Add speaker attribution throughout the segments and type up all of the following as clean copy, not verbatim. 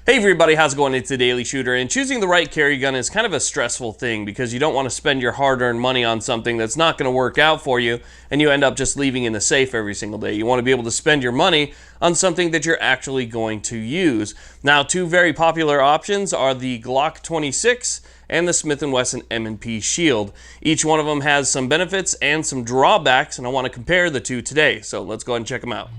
Speaker 1: Hey everybody, how's it going? It's the Daily Shooter, and choosing the right carry gun is kind of a stressful thing because you don't want to spend your hard-earned money on something that's not going to work out for you and you end up just leaving in the safe every single day. You want to be able to spend your money on something that you're actually going to use. Now, two very popular options are the Glock 26 and the Smith & Wesson M&P Shield. Each one of them has some benefits and some drawbacks, and I want to compare the two today. So let's go ahead and check them out.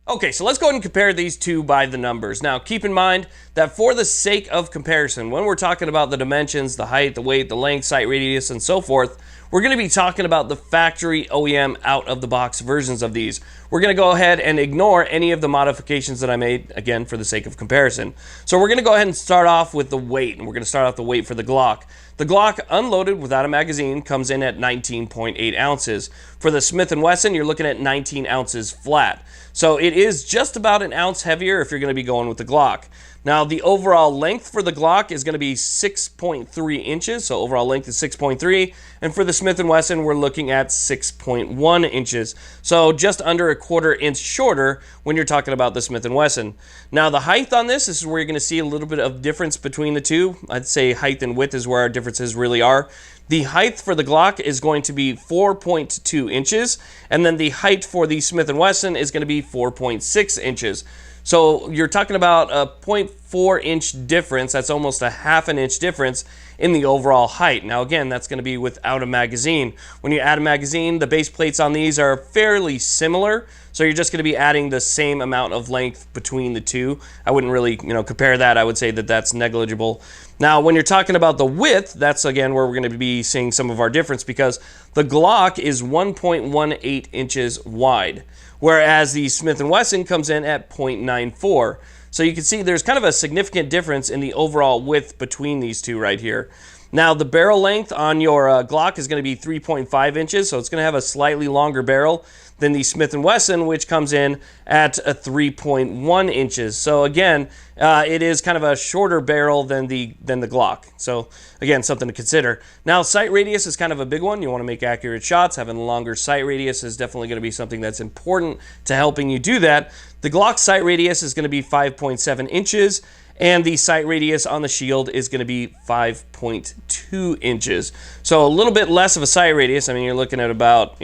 Speaker 1: Okay, so let's go ahead and compare these two by the numbers. Now, keep in mind that for the sake of comparison, when we're talking about the dimensions, the height, the weight, the length, sight radius, and so forth, we're going to be talking about the factory OEM out-of-the-box versions of these. We're going to go ahead and ignore any of the modifications that I made, again, for the sake of comparison. So we're going to go ahead and start off with the weight, and we're going to start off the weight for the Glock. The Glock, unloaded without a magazine, comes in at 19.8 ounces. For the Smith & Wesson, you're looking at 19 ounces flat. So it is just about an ounce heavier if you're going to be going with the Glock. Now, the overall length for the Glock is going to be 6.3 inches, so overall length is 6.3, and for the Smith & Wesson, we're looking at 6.1 inches, so just under a quarter inch shorter when you're talking about the Smith & Wesson. Now, the height on this is where you're going to see a little bit of difference between the two. I'd say height and width is where our differences really are. The height for the Glock is going to be 4.2 inches, and then the height for the Smith & Wesson is going to be 4.6 inches. So you're talking about a 0.4 inch difference. That's almost a half an inch difference in the overall height. Now again, that's going to be without a magazine. When you add a magazine, the base plates on these are fairly similar. So you're just going to be adding the same amount of length between the two. I wouldn't really, compare that. I would say that that's negligible. Now, when you're talking about the width, that's again where we're going to be seeing some of our difference because the Glock is 1.18 inches wide, whereas the Smith & Wesson comes in at 0.94. So you can see there's kind of a significant difference in the overall width between these two right here. Now, the barrel length on your Glock is going to be 3.5 inches, so it's going to have a slightly longer barrel than the Smith & Wesson, which comes in at a 3.1 inches. So again, it is kind of a shorter barrel than the Glock. So again, something to consider. Now, sight radius is kind of a big one. You want to make accurate shots. Having a longer sight radius is definitely going to be something that's important to helping you do that. The Glock sight radius is going to be 5.7 inches. And the sight radius on the Shield is going to be 5.2 inches. So a little bit less of a sight radius. I mean, you're looking at about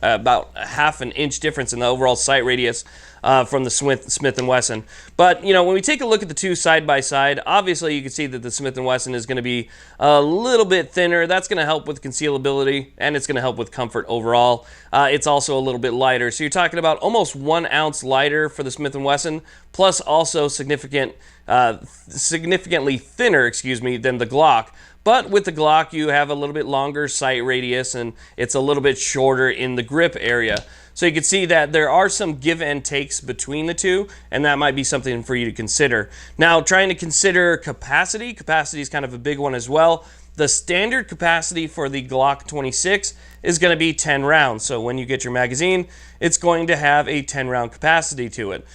Speaker 1: a half an inch difference in the overall sight radius from the Smith & Wesson. But, when we take a look at the two side by side, obviously you can see that the Smith & Wesson is going to be a little bit thinner. That's going to help with concealability, and it's going to help with comfort overall. It's also a little bit lighter. So you're talking about almost 1 ounce lighter for the Smith & Wesson, plus also significantly thinner, than the Glock. But with the Glock, you have a little bit longer sight radius, and it's a little bit shorter in the grip area. So you can see that there are some give and takes between the two, and that might be something for you to consider. Now, trying to consider capacity. Capacity is kind of a big one as well. The standard capacity for the Glock 26 is going to be 10 rounds. So when you get your magazine, it's going to have a 10-round capacity to it.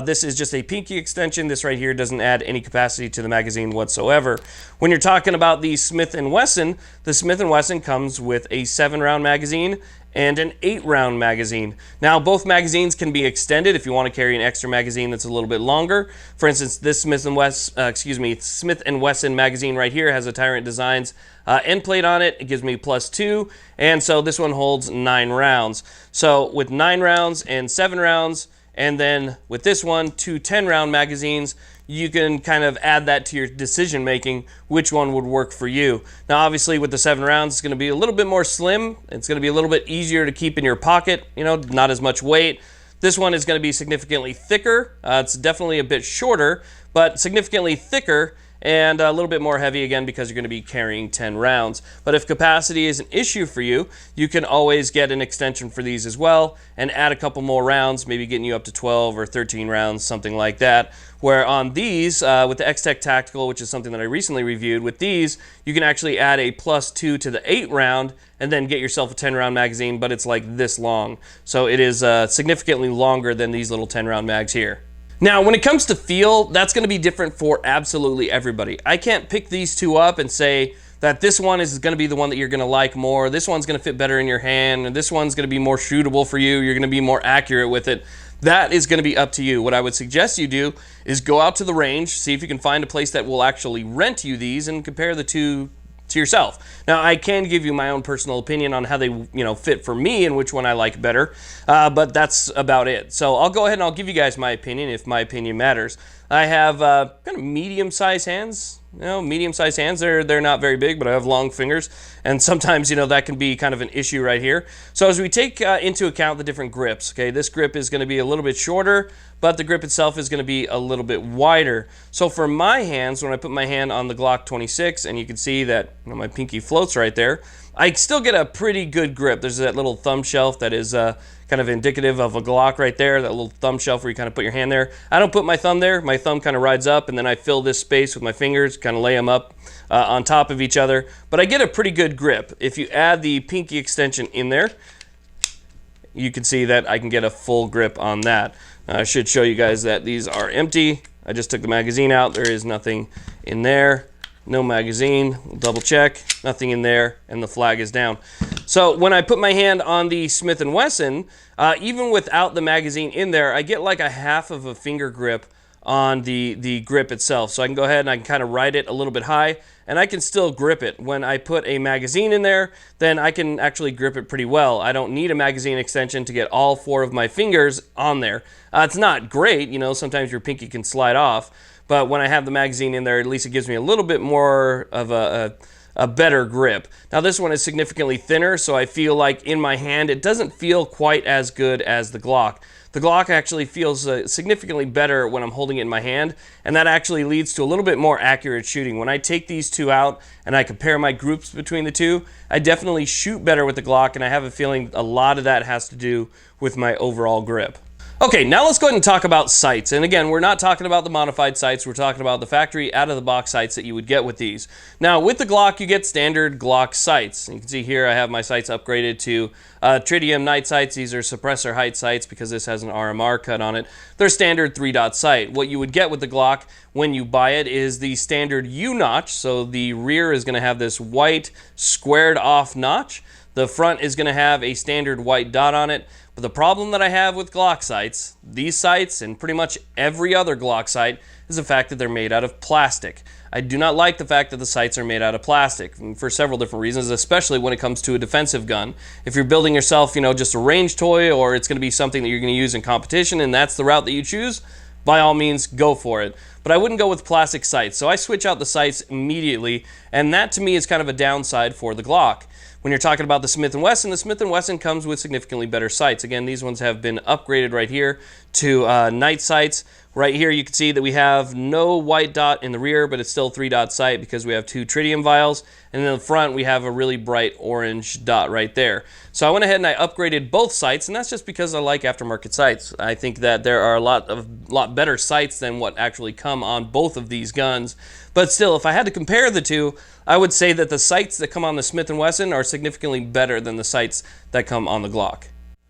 Speaker 1: This is just a pinky extension. This right here doesn't add any capacity to the magazine whatsoever. When you're talking about the Smith & Wesson, the Smith & Wesson comes with a 7-round magazine and an 8-round magazine. Now, both magazines can be extended if you want to carry an extra magazine that's a little bit longer. For instance, this Smith & Wesson magazine right here has a Tyrant Designs end plate on it. It gives me +2, and so this one holds 9 rounds. So with 9 rounds and 7 rounds, and then with this one, 2 10-round magazines, you can kind of add that to your decision making, which one would work for you. Now, obviously, with the 7 rounds, it's going to be a little bit more slim. It's going to be a little bit easier to keep in your pocket, not as much weight. This one is going to be significantly thicker. It's definitely a bit shorter, but significantly thicker, and a little bit more heavy again because you're going to be carrying 10 rounds. But if capacity is an issue for you, you can always get an extension for these as well and add a couple more rounds, maybe getting you up to 12 or 13 rounds, something like that. Where on these, with the X-Tech Tactical, which is something that I recently reviewed, with these, you can actually add a +2 to the 8 round and then get yourself a 10 round magazine, but it's like this long. So it is significantly longer than these little 10 round mags here. Now, when it comes to feel, that's going to be different for absolutely everybody. I can't pick these two up and say that this one is going to be the one that you're going to like more, this one's going to fit better in your hand, and this one's going to be more shootable for you, you're going to be more accurate with it. That is going to be up to you. What I would suggest you do is go out to the range, see if you can find a place that will actually rent you these and compare the two to yourself. Now, I can give you my own personal opinion on how they, fit for me and which one I like better, but that's about it. So I'll go ahead and I'll give you guys my opinion if my opinion matters. I have kind of medium-sized hands. Medium-sized hands, they're not very big, but I have long fingers, and sometimes, that can be kind of an issue right here. So as we take into account the different grips, okay, this grip is going to be a little bit shorter, but the grip itself is going to be a little bit wider. So for my hands, when I put my hand on the Glock 26, and you can see that my pinky floats right there, I still get a pretty good grip. There's that little thumb shelf that is kind of indicative of a Glock right there, that little thumb shelf where you kind of put your hand there. I don't put my thumb there. My thumb kind of rides up, and then I fill this space with my fingers, kind of lay them up on top of each other. But I get a pretty good grip. If you add the pinky extension in there, you can see that I can get a full grip on that. I should show you guys that these are empty. I just took the magazine out. There is nothing in there. No magazine. We'll double check. Nothing in there, and the flag is down. So when I put my hand on the Smith & Wesson, even without the magazine in there, I get like a half of a finger grip on the grip itself. So I can go ahead and I can kind of ride it a little bit high, and I can still grip it. When I put a magazine in there, then I can actually grip it pretty well. I don't need a magazine extension to get all 4 of my fingers on there. It's not great, sometimes your pinky can slide off, but when I have the magazine in there, at least it gives me a little bit more of a better grip. Now this one is significantly thinner, so I feel like in my hand it doesn't feel quite as good as the Glock. The Glock actually feels significantly better when I'm holding it in my hand, and that actually leads to a little bit more accurate shooting. When I take these two out and I compare my groups between the two, I definitely shoot better with the Glock, and I have a feeling a lot of that has to do with my overall grip. Okay, now let's go ahead and talk about sights. And again, we're not talking about the modified sights. We're talking about the factory out-of-the-box sights that you would get with these. Now, with the Glock, you get standard Glock sights. You can see here I have my sights upgraded to tritium night sights. These are suppressor height sights because this has an RMR cut on it. They're standard 3-dot sight. What you would get with the Glock when you buy it is the standard U-notch. So the rear is going to have this white squared off notch. The front is going to have a standard white dot on it. But the problem that I have with Glock sights, these sights and pretty much every other Glock sight, is the fact that they're made out of plastic. I do not like the fact that the sights are made out of plastic for several different reasons, especially when it comes to a defensive gun. If you're building yourself, just a range toy, or it's going to be something that you're going to use in competition and that's the route that you choose, by all means, go for it. But I wouldn't go with plastic sights, so I switch out the sights immediately, and that to me is kind of a downside for the Glock. When you're talking about the Smith & Wesson, the Smith & Wesson comes with significantly better sights. Again, these ones have been upgraded right here to night sights. Right here you can see that we have no white dot in the rear, but it's still 3-dot sight because we have 2 tritium vials. And in the front we have a really bright orange dot right there. So I went ahead and I upgraded both sights, and that's just because I like aftermarket sights. I think that there are a lot better sights than what actually come on both of these guns. But still, if I had to compare the two, I would say that the sights that come on the Smith & Wesson are significantly better than the sights that come on the Glock.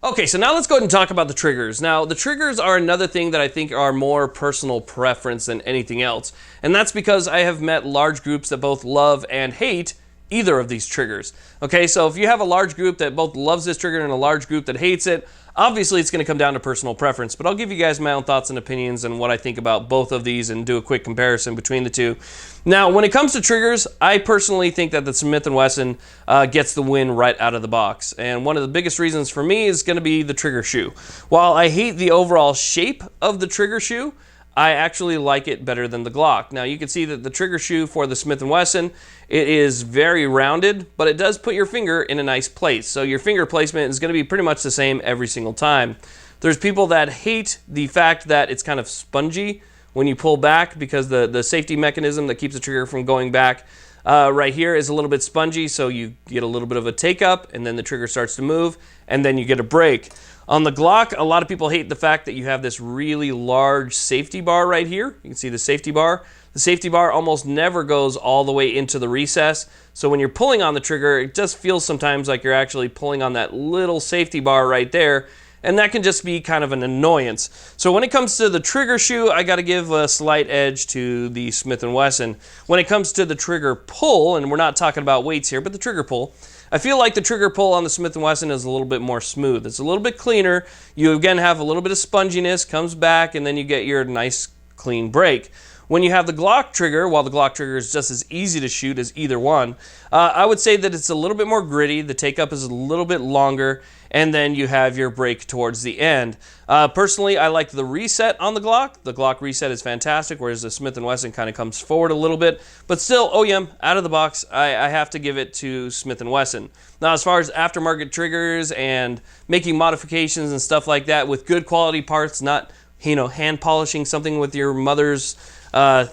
Speaker 1: Okay, so now let's go ahead and talk about the triggers. Now, the triggers are another thing that I think are more personal preference than anything else. And that's because I have met large groups that both love and hate either of these triggers. Okay, so if you have a large group that both loves this trigger and a large group that hates it, obviously it's going to come down to personal preference, but I'll give you guys my own thoughts and opinions and what I think about both of these and do a quick comparison between the two. Now, when it comes to triggers, I personally think that the Smith & Wesson gets the win right out of the box. And one of the biggest reasons for me is going to be the trigger shoe. While I hate the overall shape of the trigger shoe, I actually like it better than the Glock. Now, you can see that the trigger shoe for the Smith & Wesson, it is very rounded, but it does put your finger in a nice place. So your finger placement is going to be pretty much the same every single time. There's people that hate the fact that it's kind of spongy when you pull back, because the safety mechanism that keeps the trigger from going back right here is a little bit spongy, so you get a little bit of a take up, and then the trigger starts to move, and then you get a break. On the Glock, a lot of people hate the fact that you have this really large safety bar right here. You can see the safety bar. The safety bar almost never goes all the way into the recess, so when you're pulling on the trigger, it just feels sometimes like you're actually pulling on that little safety bar right there, and that can just be kind of an annoyance. So when it comes to the trigger shoe, I got to give a slight edge to the Smith & Wesson. When it comes to the trigger pull, and we're not talking about weights here, but the trigger pull, I feel like the trigger pull on the Smith & Wesson is a little bit more smooth. It's a little bit cleaner. You again have a little bit of sponginess, comes back, and then you get your nice clean break. When you have the Glock trigger, while the Glock trigger is just as easy to shoot as either one, I would say that it's a little bit more gritty, the take-up is a little bit longer, and then you have your break towards the end. Personally, I like the reset on the Glock. The Glock reset is fantastic, whereas the Smith & Wesson kind of comes forward a little bit. But still, OEM, out of the box, I have to give it to Smith & Wesson. Now, as far as aftermarket triggers and making modifications and stuff like that with good quality parts, not, you know, hand polishing something with your mother's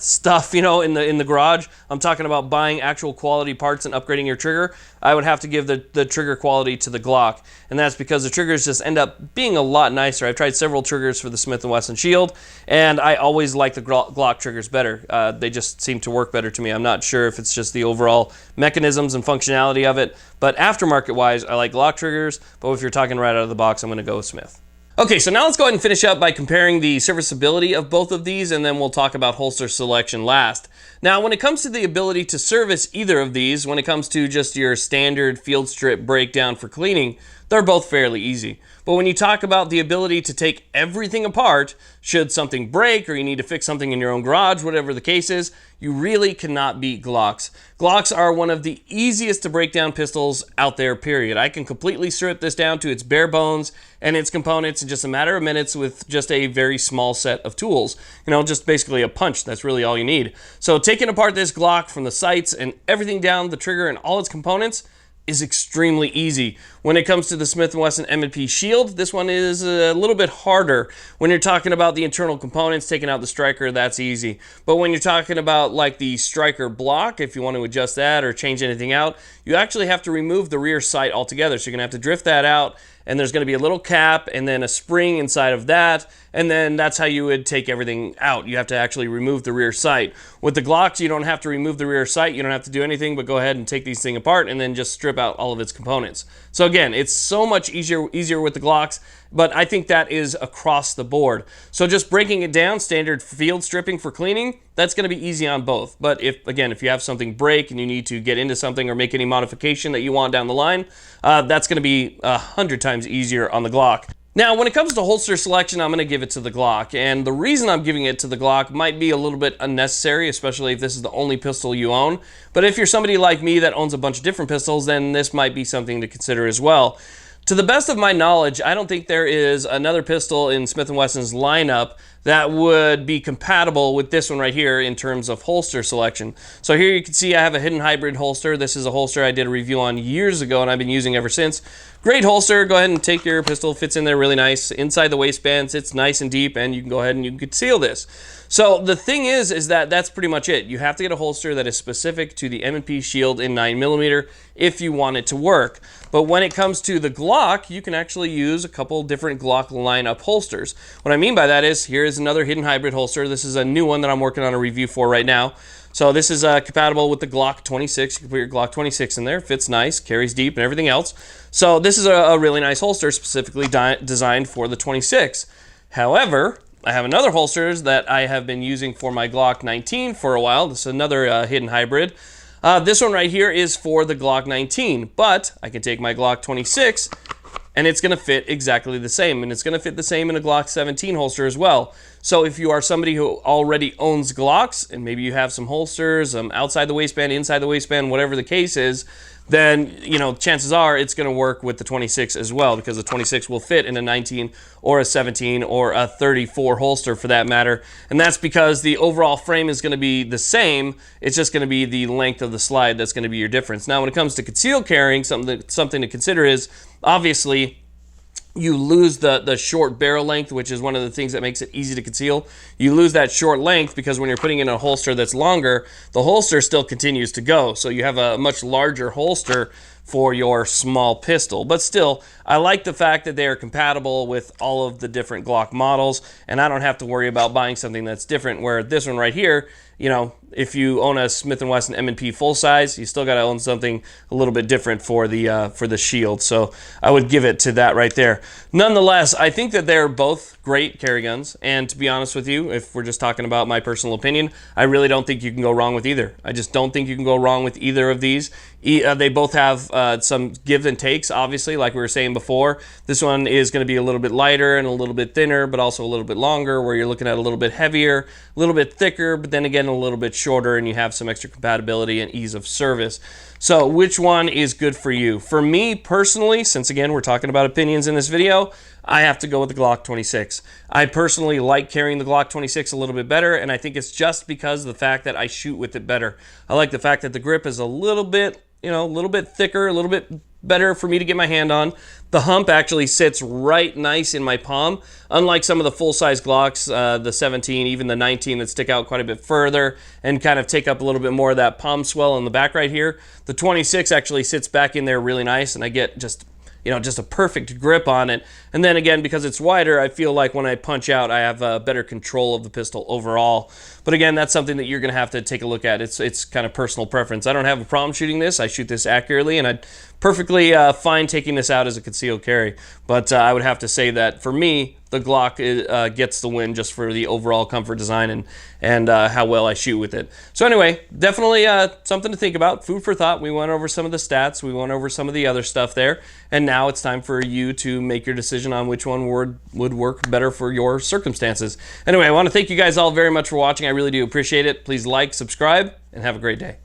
Speaker 1: stuff, you know, in the garage. I'm talking about buying actual quality parts and upgrading your trigger. I would have to give the trigger quality to the Glock, and that's because the triggers just end up being a lot nicer. I've tried several triggers for the Smith & Wesson Shield, and I always like the Glock triggers better. They just seem to work better to me. I'm not sure if it's just the overall mechanisms and functionality of it, but aftermarket-wise, I like Glock triggers, but if you're talking right out of the box, I'm going to go with Smith. Okay, so now let's go ahead and finish up by comparing the serviceability of both of these, and then we'll talk about holster selection last. Now, when it comes to the ability to service either of these, when it comes to just your standard field strip breakdown for cleaning, they're both fairly easy. But when you talk about the ability to take everything apart, should something break or you need to fix something in your own garage, whatever the case is, you really cannot beat Glocks. Glocks are one of the easiest to break down pistols out there, period. I can completely strip this down to its bare bones and its components in just a matter of minutes with just a very small set of tools. You know, just basically a punch. That's really all you need. So taking apart this Glock from the sights and everything down the trigger and all its components is extremely easy. When it comes to the Smith & Wesson M&P Shield, this one is a little bit harder. When you're talking about the internal components, taking out the striker, that's easy. But when you're talking about like the striker block, if you want to adjust that or change anything out, you actually have to remove the rear sight altogether. So you're gonna have to drift that out, and there's gonna be a little cap and then a spring inside of that, and then that's how you would take everything out. You have to actually remove the rear sight. With the Glocks, you don't have to remove the rear sight. You don't have to do anything but go ahead and take these things apart and then just strip out all of its components. So again, it's so much easier with the Glocks, but I think that is across the board. So just breaking it down, standard field stripping for cleaning, that's going to be easy on both. But if you have something break and you need to get into something or make any modification that you want down the line, that's going to be 100 times easier on the Glock. Now, when it comes to holster selection, I'm going to give it to the Glock, and the reason I'm giving it to the Glock might be a little bit unnecessary, especially if this is the only pistol you own. But if you're somebody like me that owns a bunch of different pistols, then this might be something to consider as well. To the best of my knowledge, I don't think there is another pistol in Smith & Wesson's lineup that would be compatible with this one right here in terms of holster selection. So here you can see I have a hidden hybrid holster. This is a holster I did a review on years ago and I've been using ever since. Great holster. Go ahead and take your pistol. Fits in there really nice. Inside the waistband, sits nice and deep, and you can go ahead and you can conceal this. So the thing is that that's pretty much it. You have to get a holster that is specific to the M&P Shield in 9mm if you want it to work. But when it comes to the Glock, you can actually use a couple different Glock lineup holsters. What I mean by that is, here is another hidden hybrid holster. This is a new one that I'm working on a review for right now. So this is compatible with the Glock 26. You can put your Glock 26 in there. Fits nice, carries deep, and everything else. So this is a really nice holster specifically designed for the 26. However, I have another holster that I have been using for my Glock 19 for a while. This is another hidden hybrid. This one right here is for the Glock 19, but I can take my Glock 26 and it's going to fit exactly the same, and it's going to fit the same in a Glock 17 holster as well. So if you are somebody who already owns Glocks, and maybe you have some holsters outside the waistband, inside the waistband, whatever the case is, then, you know, chances are it's going to work with the 26 as well, because the 26 will fit in a 19 or a 17 or a 34 holster for that matter. And that's because the overall frame is going to be the same. It's just going to be the length of the slide that's going to be your difference. Now, when it comes to concealed carrying, something to consider is, obviously, you lose the short barrel length, which is one of the things that makes it easy to conceal. You lose that short length because when you're putting in a holster that's longer, the holster still continues to go. So you have a much larger holster for your small pistol. But still, I like the fact that they are compatible with all of the different Glock models, and I don't have to worry about buying something that's different, where this one right here, you know, if you own a Smith & Wesson M&P full size, you still got to own something a little bit different for the Shield. So I would give it to that right there. Nonetheless, I think that they're both great carry guns, and to be honest with you, if we're just talking about my personal opinion, I really don't think you can go wrong with either. I just don't think you can go wrong with either of these. They both have some give and takes, obviously, like we were saying before. This one is going to be a little bit lighter and a little bit thinner, but also a little bit longer, where you're looking at a little bit heavier, a little bit thicker, but then again a little bit shorter, and you have some extra compatibility and ease of service. So which one is good for you? For me personally, since again we're talking about opinions in this video, I have to go with the Glock 26. I personally like carrying the Glock 26 a little bit better, and I think it's just because of the fact that I shoot with it better. I like the fact that the grip is a little bit, you know, a little bit thicker, a little bit better for me to get my hand on. The hump actually sits right nice in my palm, unlike some of the full-size Glocks, the 17, even the 19 that stick out quite a bit further and kind of take up a little bit more of that palm swell in the back right here. The 26 actually sits back in there really nice, and I get just, you know, just a perfect grip on it. And then again, because it's wider, I feel like when I punch out, I have better control of the pistol overall. But again, that's something that you're going to have to take a look at. It's kind of personal preference. I don't have a problem shooting this. I shoot this accurately, and I'd perfectly fine taking this out as a concealed carry. But I would have to say that for me, the Glock gets the win just for the overall comfort design and how well I shoot with it. So anyway, definitely something to think about. Food for thought. We went over some of the stats. We went over some of the other stuff there. And now it's time for you to make your decision on which one would work better for your circumstances. Anyway, I want to thank you guys all very much for watching. I really do appreciate it. Please like, subscribe, and have a great day.